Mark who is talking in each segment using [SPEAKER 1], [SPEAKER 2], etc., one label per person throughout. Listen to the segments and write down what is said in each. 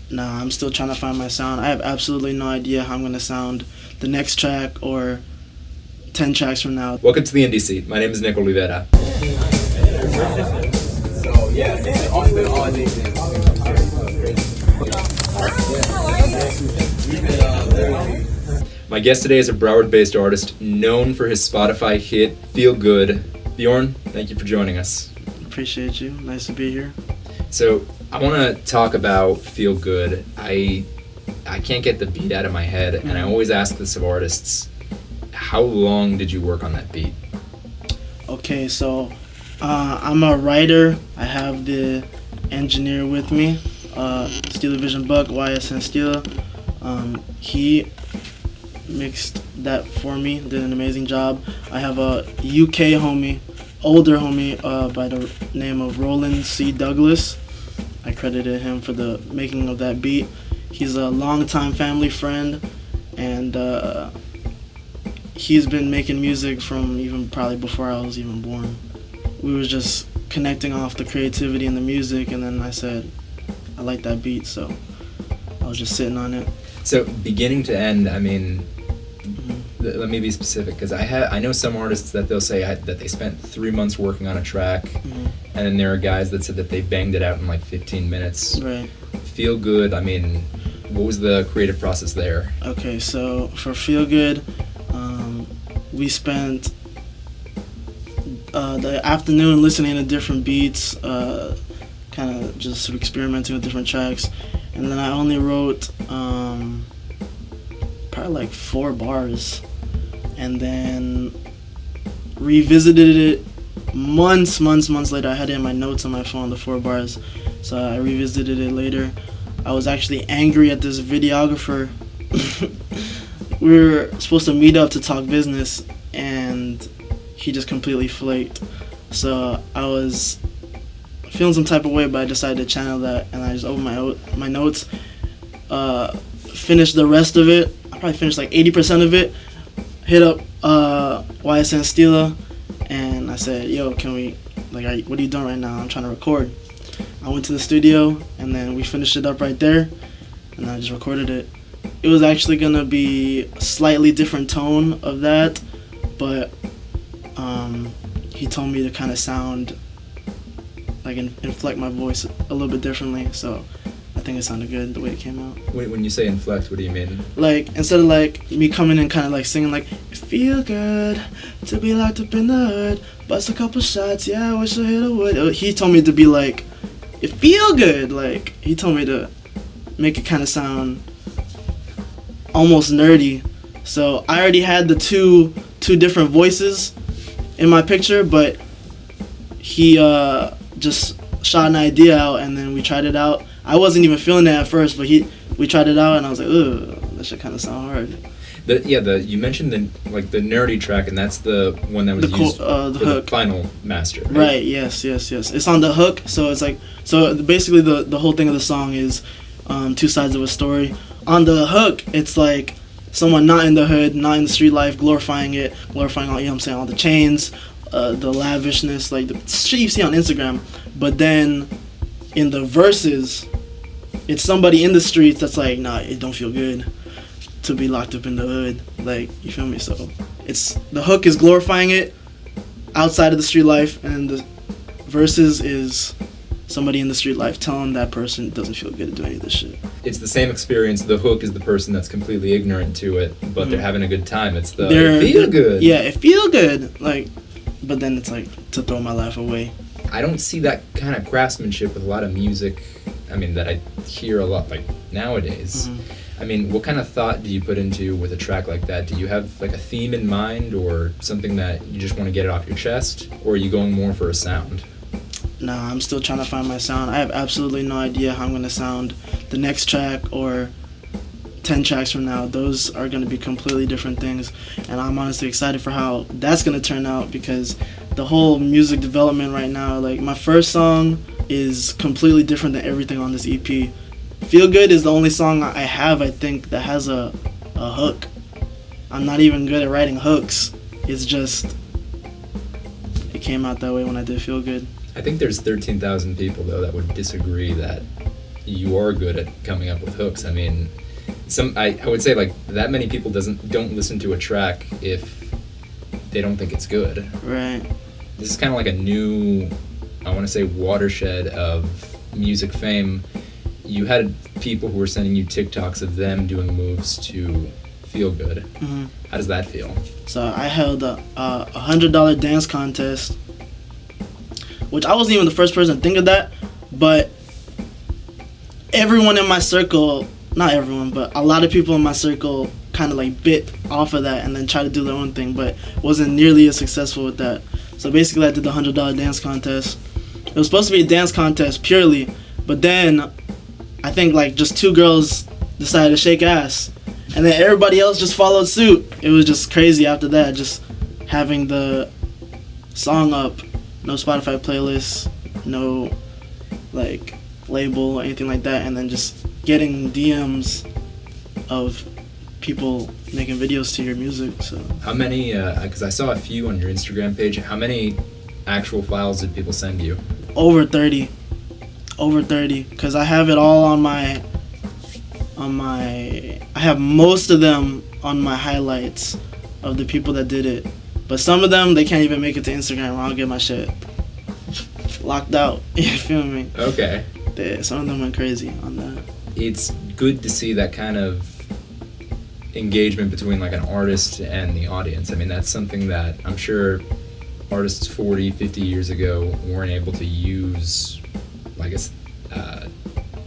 [SPEAKER 1] Nah, I'm still trying to find my sound. I have absolutely no idea how I'm going to sound the next track or 10 tracks from now.
[SPEAKER 2] Welcome to the NDC. My name is Nick Olivera.
[SPEAKER 3] So yeah, it's all these.
[SPEAKER 2] My guest today is a Broward-based artist known for his Spotify hit "Feel Good." B.Jorn, thank you for joining us.
[SPEAKER 1] Appreciate you. Nice to be here.
[SPEAKER 2] So I want to talk about "Feel Good." I can't get the beat out of my head, and I always ask this of artists. How long did you work on that beat?
[SPEAKER 1] Okay, so I'm a writer. I have the engineer with me, Steeler Vision Buck, YSN Steeler. He mixed that for me, did an amazing job. I have a UK homie, older homie by the name of Roland C. Douglas. I credited him for the making of that beat. He's a longtime family friend, and he's been making music from even probably before I was even born. We were just connecting off the creativity and the music, and then I said, I like that beat, so I was just sitting on it.
[SPEAKER 2] So beginning to end, I mean, let me be specific, because I know some artists that they'll say that they spent 3 months working on a track, and then there are guys that said that they banged it out in like 15 minutes.
[SPEAKER 1] Right.
[SPEAKER 2] Feel Good, I mean, what was the creative process there?
[SPEAKER 1] Okay, so for Feel Good, we spent the afternoon listening to different beats, kind of just experimenting with different tracks, and then I only wrote probably like 4 bars, and then revisited it months later. I had it in my notes on my phone, the 4 bars, so I revisited it later. I was actually angry at this videographer. We were supposed to meet up to talk business, and he just completely flaked. So I was feeling some type of way, but I decided to channel that, and I just opened my notes, finished the rest of it. I probably finished like 80% of it. Hit up YSN Steeler, and I said, "Yo, can we? What are you doing right now? I'm trying to record." I went to the studio, and then we finished it up right there, and I just recorded it. It was actually gonna be a slightly different tone of that, but he told me to kind of sound like inflect my voice a little bit differently, so I think it sounded good the way it came out.
[SPEAKER 2] Wait, when you say inflect, what do you mean?
[SPEAKER 1] Like, instead of like me coming in kind of like singing like "It feel good to be locked up in the hood, bust a couple shots, yeah, I wish I hit a wood." He told me to be like, "It feel good," like he told me to make it kind of sound almost nerdy. So I already had the two different voices in my picture, but he just shot an idea out, and then we tried it out. I wasn't even feeling it at first, but we tried it out, and I was like, ugh, that should kind of sound hard.
[SPEAKER 2] You mentioned the nerdy track, and that's the one that was used for the final master.
[SPEAKER 1] Right. Yes. It's on the hook, so it's like, so basically the whole thing of the song is 2 sides of a story. On the hook, it's like someone not in the hood, not in the street life, glorifying all, you know what I'm saying, all the chains, the lavishness, like the shit you see on Instagram. But then in the verses, it's somebody in the streets that's like, nah, it don't feel good to be locked up in the hood. Like, you feel me? So the hook is glorifying it outside of the street life, and the verses is somebody in the street life telling that person it doesn't feel good to do any of this shit.
[SPEAKER 2] It's the same experience. The hook is the person that's completely ignorant to it, but they're having a good time. It's it feel good.
[SPEAKER 1] Yeah, it feel good. Like, but then it's like to throw my laugh away.
[SPEAKER 2] I don't see that kind of craftsmanship with a lot of music. I mean, that I hear a lot like nowadays. I mean, what kind of thought do you put into with a track like that? Do you have like a theme in mind, or something that you just want to get it off your chest, or are you going more for a sound?
[SPEAKER 1] Nah, I'm still trying to find my sound. I have absolutely no idea how I'm going to sound the next track or 10 tracks from now. Those are going to be completely different things, and I'm honestly excited for how that's going to turn out, because the whole music development right now, like my first song is completely different than everything on this EP. Feel Good is the only song I have, I think, that has a hook. I'm not even good at writing hooks. It's just, it came out that way when I did Feel Good.
[SPEAKER 2] I think there's 13,000 people, though, that would disagree that you are good at coming up with hooks. I mean, I would say like that many people don't listen to a track if they don't think it's good.
[SPEAKER 1] Right.
[SPEAKER 2] This is kind of like a new, I want to say, watershed of music fame. You had people who were sending you TikToks of them doing moves to feel good.
[SPEAKER 1] Mm-hmm.
[SPEAKER 2] How does that feel?
[SPEAKER 1] So I held a $100 dance contest, which I wasn't even the first person to think of that, but everyone in my circle, not everyone, but a lot of people in my circle kind of like bit off of that and then tried to do their own thing, but wasn't nearly as successful with that. So basically I did the $100 dance contest. It was supposed to be a dance contest purely, but then I think like just 2 girls decided to shake ass, and then everybody else just followed suit. It was just crazy after that, just having the song up, no Spotify playlist, no like label or anything like that, and then just getting DMs of people making videos to your music. So
[SPEAKER 2] how many, because I saw a few on your Instagram page, how many actual files did people send you?
[SPEAKER 1] over 30, because I have it all on my I have most of them on my highlights of the people that did it, but some of them they can't even make it to Instagram, or I'll get my shit locked out. You feel me?
[SPEAKER 2] Okay.
[SPEAKER 1] Some of them went crazy on that.
[SPEAKER 2] It's good to see that kind of engagement between like an artist and the audience. I mean, that's something that I'm sure artists 40, 50 years ago weren't able to use, I guess,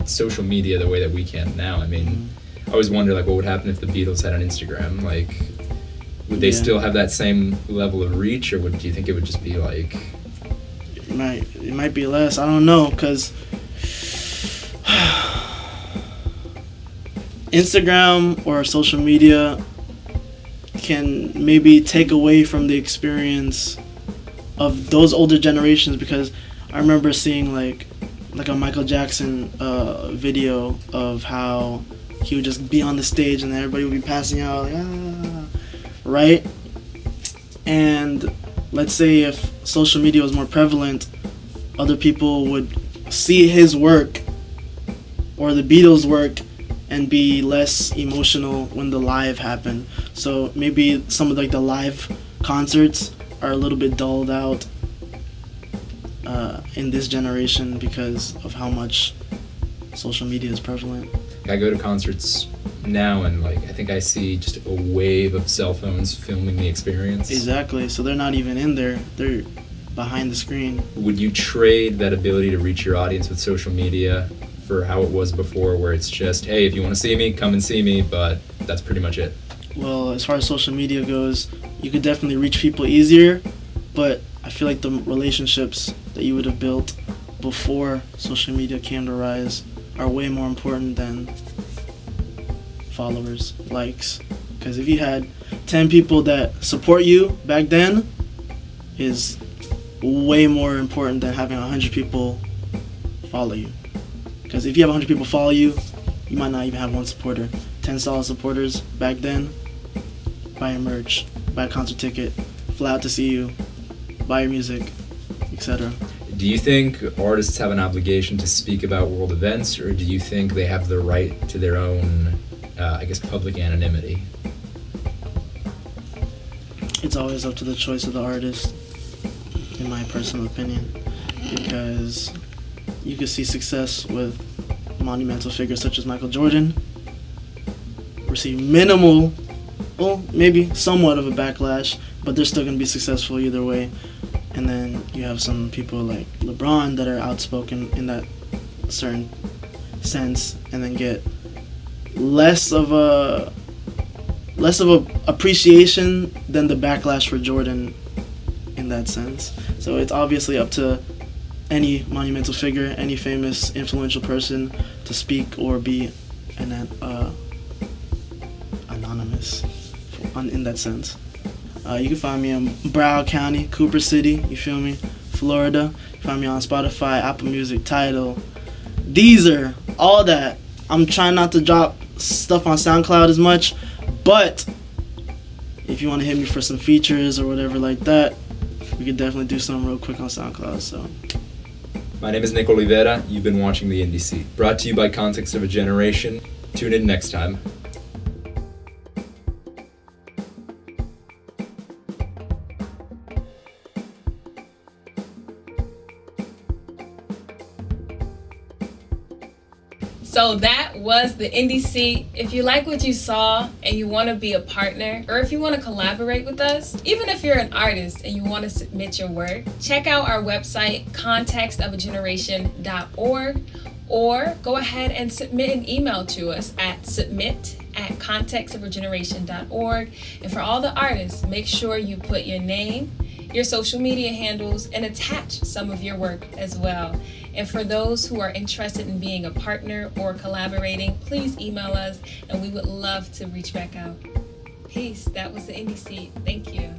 [SPEAKER 2] social media the way that we can now. I mean, I always wonder like what would happen if the Beatles had an Instagram. Like, would they still have that same level of reach, or do you think it would just be like...
[SPEAKER 1] It might be less. I don't know, because Instagram or social media can maybe take away from the experience of those older generations, because I remember seeing like a Michael Jackson video of how he would just be on the stage and everybody would be passing out like, right? And let's say if social media was more prevalent, other people would see his work or the Beatles' work and be less emotional when the live happened. So maybe some of like the live concerts are a little bit dulled out in this generation because of how much social media is prevalent.
[SPEAKER 2] I go to concerts now and like I think I see just a wave of cell phones filming the experience.
[SPEAKER 1] Exactly. So they're not even in there. They're behind the screen.
[SPEAKER 2] Would you trade that ability to reach your audience with social media for how it was before, where it's just, hey, if you want to see me, come and see me, but that's pretty much it?
[SPEAKER 1] Well, as far as social media goes, you could definitely reach people easier, but I feel like the relationships that you would have built before social media came to rise are way more important than followers, likes. Because if you had 10 people that support you back then, is way more important than having 100 people follow you. Because if you have 100 people follow you, you might not even have one supporter. 10 solid supporters back then, buy your merch, buy a concert ticket, fly out to see you, buy your music, etc.
[SPEAKER 2] Do you think artists have an obligation to speak about world events, or do you think they have the right to their own, I guess, public anonymity?
[SPEAKER 1] It's always up to the choice of the artist, in my personal opinion, because you could see success with monumental figures such as Michael Jordan receive minimal, well, maybe somewhat of a backlash, but they're still going to be successful either way. And then you have some people like LeBron that are outspoken in that certain sense, and then get less of a appreciation than the backlash for Jordan in that sense. So it's obviously up to any monumental figure, any famous influential person to speak or be anonymous in that sense. You can find me in Broward County, Cooper City, you feel me? Florida. You can find me on Spotify, Apple Music, Tidal, Deezer, all that. I'm trying not to drop stuff on SoundCloud as much, but if you want to hit me for some features or whatever like that, we could definitely do something real quick on SoundCloud. So
[SPEAKER 2] My name is Nick Olivera. You've been watching The Indie Seat, brought to you by Context of a Generation. Tune in next time.
[SPEAKER 4] So that was the Indie Seat. If you like what you saw and you want to be a partner, or if you want to collaborate with us, even if you're an artist and you want to submit your work, check out our website, contextofageneration.org, or go ahead and submit an email to us at submit@contextofageneration.org. And for all the artists, make sure you put your name, your social media handles, and attach some of your work as well. And for those who are interested in being a partner or collaborating, please email us and we would love to reach back out. Peace. That was the Indie Seat. Thank you.